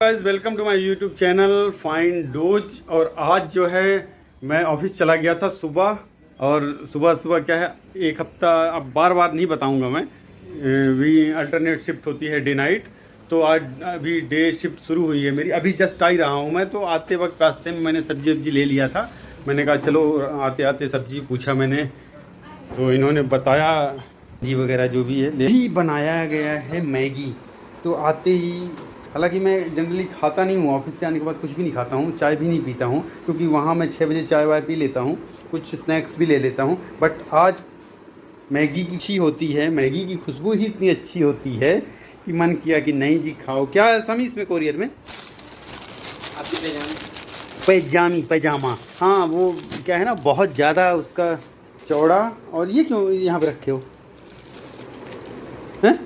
Guys welcome to my YouTube channel fine dose. और आज जो है मैं ऑफिस चला गया था सुबह। और सुबह सुबह क्या है, एक हफ्ता अब बार बार नहीं बताऊंगा मैं, भी अल्टरनेट शिफ्ट होती है डे नाइट। तो आज अभी डे शिफ्ट शुरू हुई है मेरी, अभी जस्ट आ ही रहा हूँ मैं। तो आते वक्त रास्ते में मैंने सब्जी वब्जी ले लिया था। मैंने कहा चलो आते आते सब्जी पूछा मैंने, तो इन्होंने बताया जी वगैरह जो भी है यही बनाया गया है मैगी। तो आते ही, हालांकि मैं जनरली खाता नहीं हूँ, ऑफिस से आने के बाद कुछ भी नहीं खाता हूँ, चाय भी नहीं पीता हूँ, क्योंकि वहाँ मैं 6 बजे चाय वाय पी लेता हूँ, कुछ स्नैक्स भी ले लेता हूँ। बट आज मैगी की अच्छी होती है, मैगी की खुशबू ही इतनी अच्छी होती है कि मन किया कि नहीं जी खाओ। क्या है समी इसमें कोरियर में? पैजामा। हाँ वो क्या है ना, बहुत ज़्यादा उसका चौड़ा। और ये क्यों यहाँ पे रखे हो? हैं?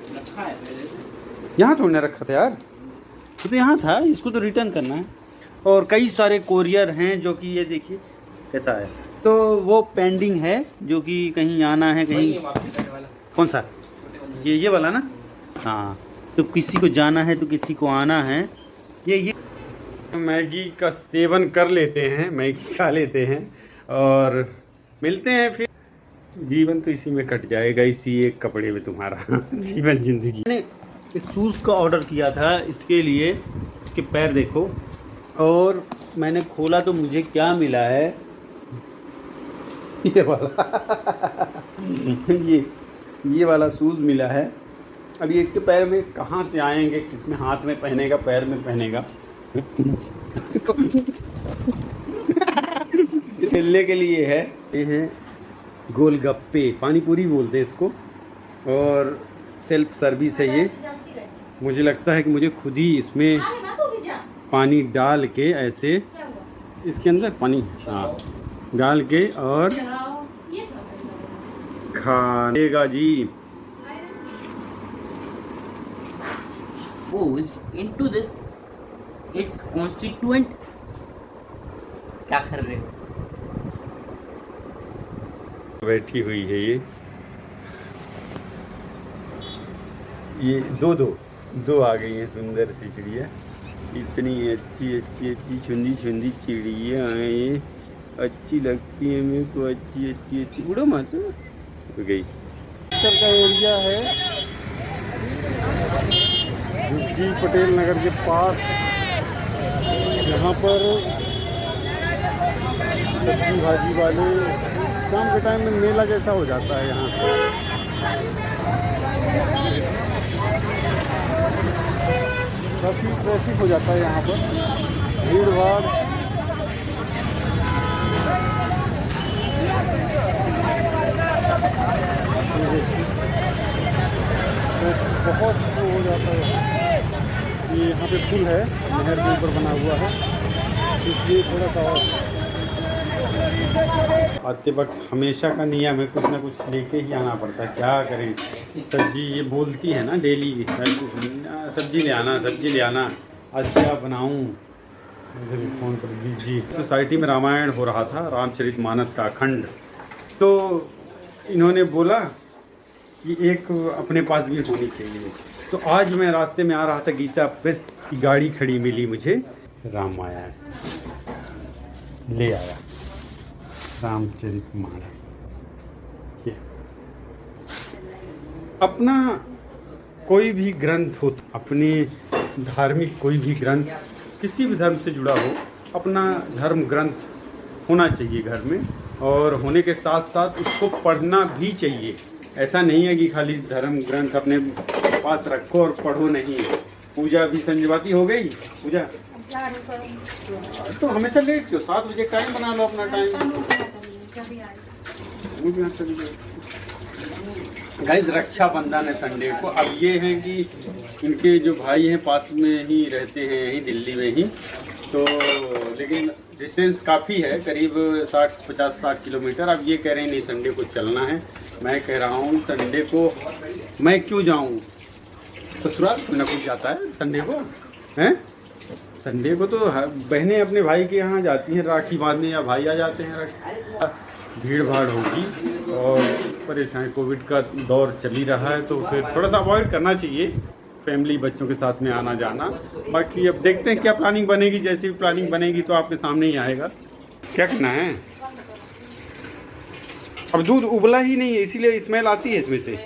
यहाँ थोड़ी ना रखा था यार, तो यहाँ था, इसको तो रिटर्न करना है। और कई सारे कोरियर हैं जो कि ये देखिए कैसा है, तो वो पेंडिंग है, जो कि कहीं आना है कहीं। कौन सा? ये वाला ना? हाँ, तो किसी को जाना है तो किसी को आना है। ये मैगी का सेवन कर लेते हैं, मैगी खा लेते हैं और मिलते हैं फिर। जीवन तो इसी में कट जाएगा, इसी एक कपड़े में तुम्हारा जीवन जिंदगी। मैंने एक शूज़ का ऑर्डर किया था, इसके लिए इसके पैर देखो। और मैंने खोला तो मुझे क्या मिला है, ये वाला ये वाला शूज़ मिला है। अब ये इसके पैर में कहाँ से आएंगे, किसमें हाथ में पहनेगा, पैर में पहनेगा खेलने के लिए है। ये है गोलगप्पे, पानी पूरी बोलते हैं इसको, और सेल्फ सर्विस है ये। मुझे लगता है कि मुझे खुद ही इसमें पानी डाल के, ऐसे इसके अंदर पानी डाल के और खाएगा जी। into this its constituent। क्या कर रहे हो? बैठी हुई है ये दो आ गई हैं सुंदर सी चिड़िया। इतनी अच्छी अच्छी अच्छी छुंदी छुंदी चिड़िया हैं ये, अच्छी लगती है मेरे को, अच्छी अच्छी अच्छी। उड़ो मत, हो गई। का एरिया है जी पटेल नगर के पास। यहाँ पर सब्जी भाजी वाले शाम के टाइम में मेला जैसा हो जाता है यहाँ से। काफ़ी ट्रैफिक हो जाता है यहाँ पर, भीड़ भाड़। तो बहुत हो जाता है। ये यहाँ पे पुल है, नहर के ऊपर बना हुआ है, इसलिए थोड़ा सा आते वक्त हमेशा का नियम है, कुछ ना कुछ लेके ही आना पड़ता है। क्या करें, सब्जी ये बोलती है ना डेली, सब्जी ले आना, सब्जी ले आना, आज क्या बनाऊं। फ़ोन पर जी सोसाइटी में रामायण हो रहा था, रामचरितमानस का अखंड। तो इन्होंने बोला कि एक अपने पास भी होनी चाहिए। तो आज मैं रास्ते में आ रहा था, गीता प्रेस की गाड़ी खड़ी मिली मुझे, रामायण ले आया, रामचरितमानस। अपना कोई भी ग्रंथ हो, अपने धार्मिक कोई भी ग्रंथ, किसी भी धर्म से जुड़ा हो, अपना धर्म ग्रंथ होना चाहिए घर में। और होने के साथ साथ उसको पढ़ना भी चाहिए। ऐसा नहीं है कि खाली धर्म ग्रंथ अपने पास रखो और पढ़ो नहीं। पूजा भी संजवाती हो गई, पूजा तो हमेशा लेट क्यों, 7 बजे टाइम बना लो अपना टाइम। गाइस रक्षाबंधन है संडे को। अब ये है कि इनके जो भाई हैं पास में ही रहते हैं, यहीं दिल्ली में ही, तो लेकिन डिस्टेंस काफ़ी है, करीब 50-60 किलोमीटर। अब ये कह रहे हैं नहीं संडे को चलना है। मैं कह रहा हूँ संडे को मैं क्यों जाऊँ, ससुराल न कुछ जाता है संडे को, हैं? संडे को तो बहनें अपने भाई के यहाँ जाती हैं राखी बांधने, या भाई आ जाते हैं। भीड़ भाड़ होगी और परेशानी, कोविड का दौर चल ही रहा है, तो फिर थोड़ा सा अवॉइड करना चाहिए। फैमिली बच्चों के साथ में आना जाना। बाकी अब देखते हैं क्या प्लानिंग बनेगी, जैसी भी प्लानिंग बनेगी तो आपके सामने ही आएगा। क्या करना है? अब दूध उबला ही नहीं है इसीलिए स्मेल आती है इसमें से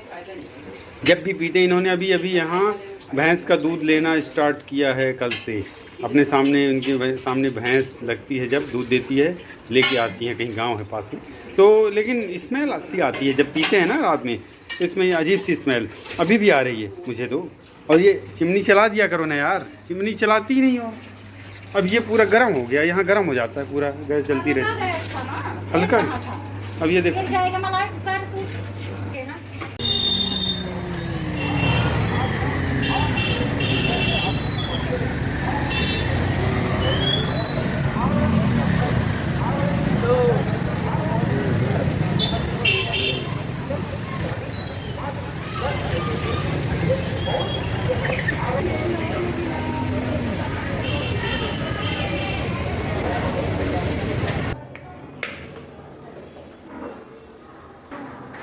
जब भी पीते। इन्होंने अभी अभी यहाँ भैंस का दूध लेना स्टार्ट किया है कल से। अपने सामने उनके सामने भैंस लगती है, जब दूध देती है लेके आती हैं, कहीं गांव है पास में तो। लेकिन स्मेल सी आती है जब पीते हैं ना रात में, तो इसमें अजीब सी स्मेल अभी भी आ रही है मुझे तो। और ये चिमनी चला दिया करो ना यार, चिमनी चलाती ही नहीं हो। अब ये पूरा गर्म हो गया, यहाँ गर्म हो जाता है पूरा, गैस जलती रहती है हल्का। अब ये देखो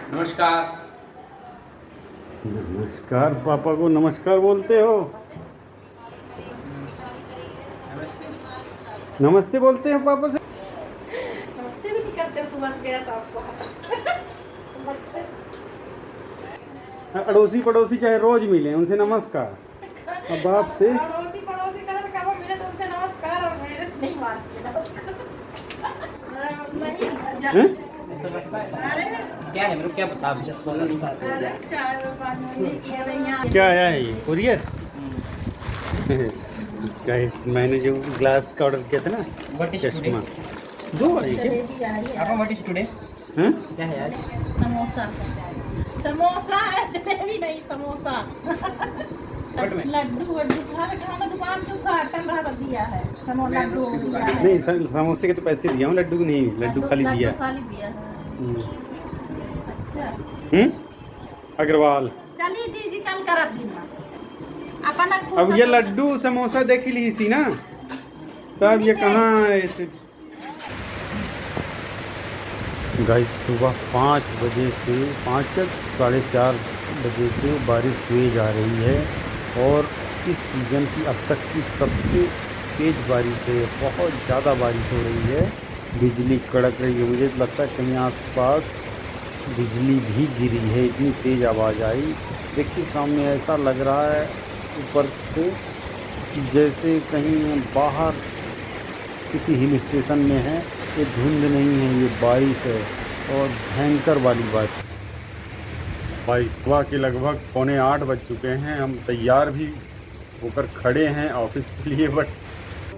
नमस्कार। नमस्कार। पापा को नमस्कार बोलते हो? नमस्ते बोलते हैं पापा से? नमस्ते भी नहीं करते सुबह के सबको। बच्चे अड़ोसी पड़ोसी चाहे रोज मिले उनसे नमस्कार। अब बाप से पड़ोसी पड़ोसी कलर का वो मिले तो उनसे नमस्कार, और मेरे से नहीं मारती है नमस्कार। हैं? क्या है मेरे को क्या पता? क्या आया है ये कुरियर? गाइस मैंने जो ग्लास का ऑर्डर किया था ना, What is चश्मा, दो आई क्या? आपका व्हाट इज टुडे? हैं? क्या है आज? समोसा समोसा है, जलेबी नहीं समोसा। What में? लड्डू वड्डू खाना दुकान से उद्घाटन रहा दिया है। लड्डू दिया है। नहीं समोसे के तो पैसे दिया हूँ, लड्डू नहीं, लड्डू खाली दिया। खाली दिया है। अच्छा अग्रवाल। चलिए दीदी कल करब दिना अपन। अब ये लड्डू समोसा देख ली सी ना, तब ये कहाँ है ऐसे। गाइस सुबह 5 बजे से 5 या 4:30 बजे से बारिश हुई जा रही है, और इस सीज़न की अब तक की सबसे तेज़ बारिश है। बहुत ज़्यादा बारिश हो रही है, बिजली कड़क रही है। मुझे तो लगता है कहीं आसपास बिजली भी गिरी है, इतनी तेज़ आवाज़ आई। देखिए सामने ऐसा लग रहा है ऊपर से कि जैसे कहीं बाहर किसी हिल स्टेशन में है। ये धुंध नहीं है, ये बारिश है, और भयंकर वाली बात। भाई सुबह के लगभग 7:45 बज चुके हैं, हम तैयार भी होकर खड़े हैं ऑफिस के लिए। बट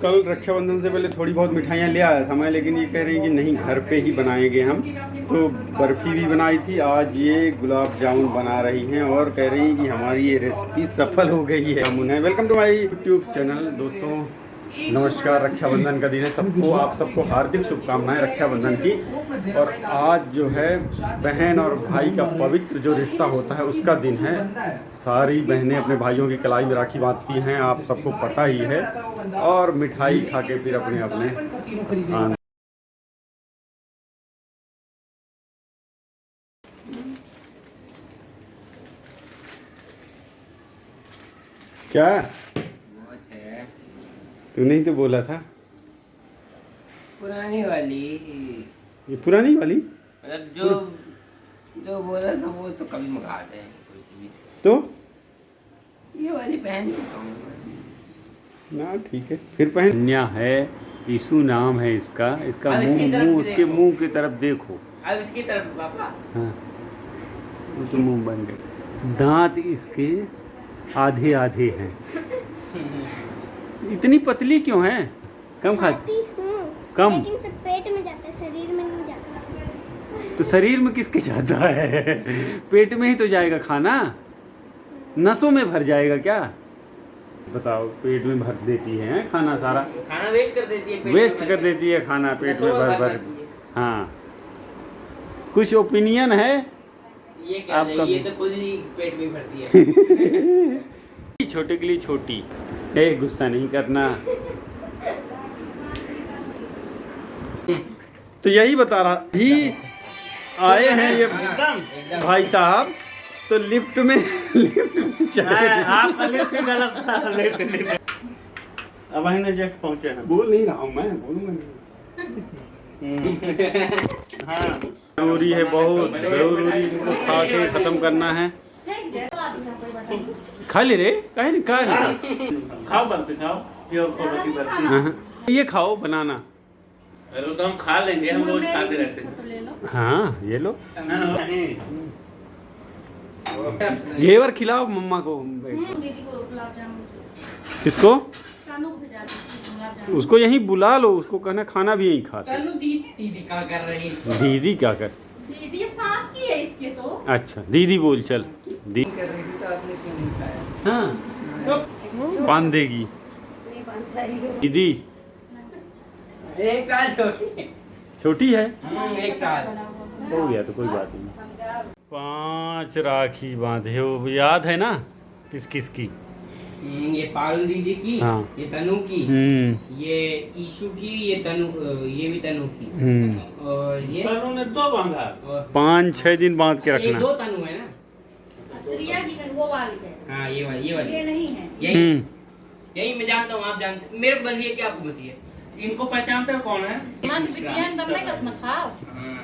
कल रक्षाबंधन से पहले थोड़ी बहुत मिठाइयाँ ले आया था मैं, लेकिन ये कह रहे हैं कि नहीं घर पे ही बनाएंगे हम। तो बर्फ़ी भी बनाई थी, आज ये गुलाब जामुन बना रही हैं, और कह रही हैं कि हमारी ये रेसिपी सफल हो गई है। जामुन welcome to my YouTube channel. दोस्तों नमस्कार। रक्षाबंधन का दिन है, सबको आप सबको हार्दिक शुभकामनाएं रक्षाबंधन की। और आज जो है बहन और भाई का पवित्र जो रिश्ता होता है उसका दिन है। सारी बहनें अपने भाइयों की कलाई में राखी बांधती हैं, आप सबको पता ही है, और मिठाई खा के फिर अपने अपने स्थान। क्या तूने ही तो बोला था पुरानी वाली। ये पुरानी वाली, मतलब जो जो बोला था वो तो कभी मंगाते हैं कोई चीज। तो ये वाली पहन चुका हूँ ना, ठीक है फिर पहन। कन्या है, यीशु नाम है इसका। इसका अब इसकी तरफ मुंह भी उसके देखो। मुंह की तरफ देखो। अब इसकी तरफ पापा। हाँ वो तो मुंह बन गए, दांत इसके आधे आधे हैं। इतनी पतली क्यों है? कम खाती कम, लेकिन सब पेट में जाता है, शरीर में नहीं जाता। तो शरीर में किसके जाता है? पेट में ही तो जाएगा खाना, नसों में भर जाएगा क्या? बताओ, पेट में भर देती है खाना सारा, खाना वेस्ट कर देती है, वेस्ट कर देती है खाना पेट में भर भर। हाँ कुछ ओपिनियन है ये क्या आपका? है? ये तो खुद ही पेट में भरती है। छोटे के लिए छोटी है, गुस्सा नहीं करना। तो यही बता रहा भी आए हैं ये भाई साहब, तो लिफ्ट में चढ़े। आपका लिफ्ट गलत था। लिफ्ट अब हमने जस्ट पहुंचे हैं। बोल नहीं रहा हूँ मैं, बोलूंगा नहीं। हाँ जरूरी है, बहुत जरूरी, इनको खा के खत्म करना है। खा ले रे, काहे नहीं खा ले। खाओ बर्फी खाओ, प्योर क्वालिटी बर्फी। हाँ, ये खाओ बनाना। अरे तो हम खा लेंगे, हम रोज खाते रहते हैं। हाँ ये लो, नहीं घेवर खिलाओ मम्मा को। दीदी को गुलाब जामुन, किसको? कानू को भेजा दो गुलाब जामुन। उसको यहीं बुला लो, उसको कहना खाना भी यहीं खाते। चलो दीदी दीदी क्या कर रही है? दीदी क्या कर? दीदी अब साथ की है इसके तो। अच्छा दीदी बोल, चल दी। कर रही थी तो आपने क्यों नहीं खाया? हाँ बांध देगी दीदी। एक साल छोटी है। छोटी है, एक साल। हो गया तो कोई बात नहीं। 5 राखी बांधे हो, याद है ना किस किस की? ये पारुल दीदी की, हाँ। ये तनु की, हम्म ये ईशु की, ये तनु, ये भी तनु की, और ये तनु ने 2 बांधा। और 5-6 दिन बांध के ये रखना। 2 तनु है ना? श्रिया की वो वाली है, हाँ ये वाली ये नहीं है। यही यही मैं जानता हूँ, आप जानते, मेरे को बंदी है क्या आपको बंदी है? इनको पहचानते हो कौन है? मां की बिटिया तब में कसम खाओ। हाँ